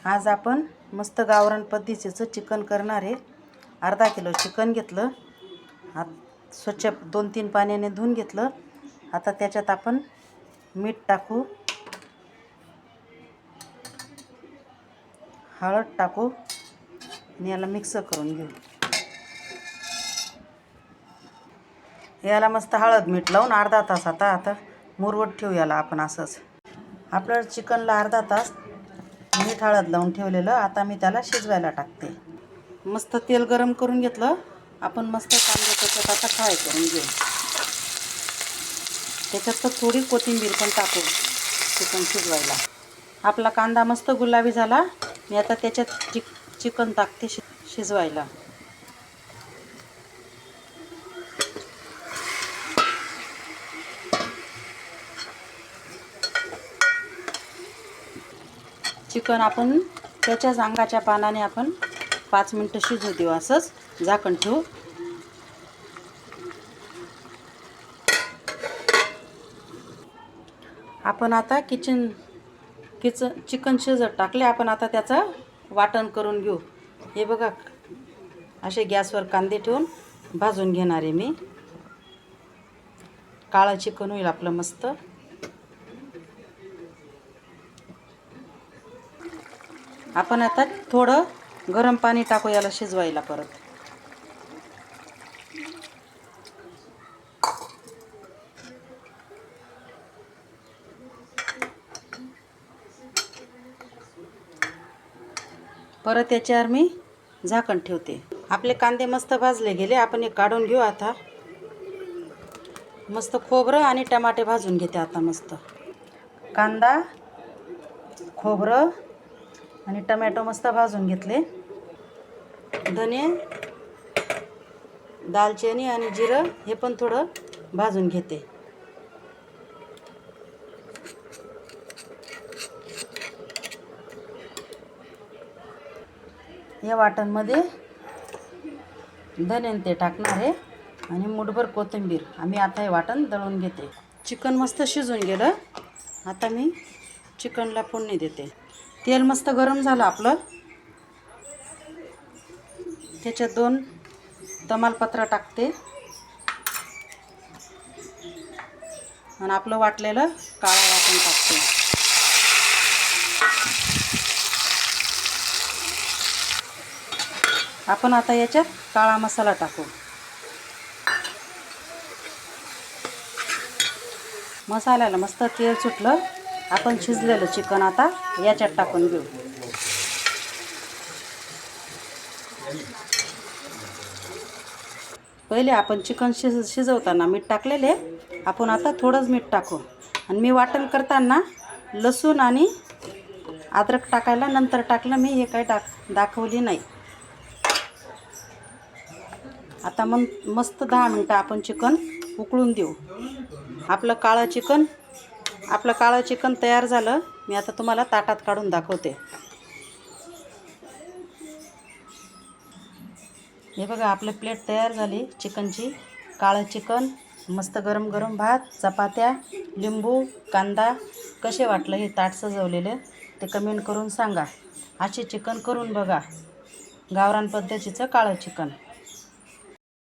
आज आपण मस्त गावरान पद्धतीचं चिकन करणार आहे। अर्धा किलो चिकन घेतलं, स्वच्छ 2-3 पाण्याने धुवून घेतलं। आता त्याच्यात आपण मीठ टाकू, हळद टाकू आणि याला मिक्स करून घेऊ। याला मस्त हळद मीठ लावून अर्धा तास आता मुरवत ठेवू याला आपण असंच। आपल्या चिकनला अर्धा तास मीठ हळद लावून ठेवलेलं। आता मी त्याला शिजवायला टाकते। मस्त तेल गरम करून घेतलं, आपण मस्त कांदा त्याच्यात आता फ्राय करून घेऊ। त्याच्यात थोडी कोथिंबीर पण टाकू चिकन शिजवायला। आपला कांदा मस्त गुलाबी झाला, मी आता त्याच्यात चिकन टाकते शिजवायला। चिकन आपण त्याच्याच अंगाच्या पानाने आपण 5 मिनिटं शिजू देऊ, असंच झाकण ठेवू। आपण आता चिकन शिजत टाकले, आपण आता त्याचं वाटण करून घेऊ। हे बघा, असे गॅसवर कांदे ठेवून भाजून घेणार आहे मी। काळं चिकन होईल आपलं मस्त। आपण आता थोडं गरम पाणी टाकू याला शिजवायला परत। परत याच्यावर मी झाकण ठेवते। आपले कांदे मस्त भाजले गेले, आपण हे काढून घेऊ। आता मस्त खोबरं आणि टमाटे भाजून घेते। आता मस्त कांदा, खोबरं आणि टमॅटो मस्त भाजून घेतले। धने, दालचिनी आणि जिरं हे पण थोडं भाजून घेते। या वाटणमध्ये धने ते टाकणार आहे आणि मुठभर कोथिंबीर। आम्ही आता हे वाटण दळून घेते। चिकन मस्त शिजून गेलं, आता मी चिकनला फोडणी देते। तेल मस्त गरम झालं आपलं, त्याच्यात 2 तमालपत्र टाकते आणि आपलं वाटलेलं काळं वाटण टाकते। आपण आता याच्यात काळा मसाला टाकू। मसाल्याला मस्त तेल सुटलं, आपण शिजलेलं चिकन आता याच्यात टाकून घेऊ। पहिले आपण चिकन शिजवताना मीठ टाकलेले, आपण आता थोडंच मीठ टाकू। आणि मी वाटण करताना लसूण आणि अद्रक टाकायला नंतर टाकलं, मी हे काय दाखवली नाही। आता मस्त 10 मिनिटं आपण चिकन उकळून देऊ। आपलं काळं चिकन तयार झालं। मी आता तुम्हाला ताटात काढून दाखवते। हे बघा, आपलं प्लेट तयार झाली चिकनची। काळं चिकन, मस्त गरम गरम भात, चपात्या, लिंबू, कांदा। कसे वाटलं हे ताट सजवलेले ते कमेंट करून सांगा। असे चिकन करून बघा, गावरान पद्धतीचं काळं चिकन।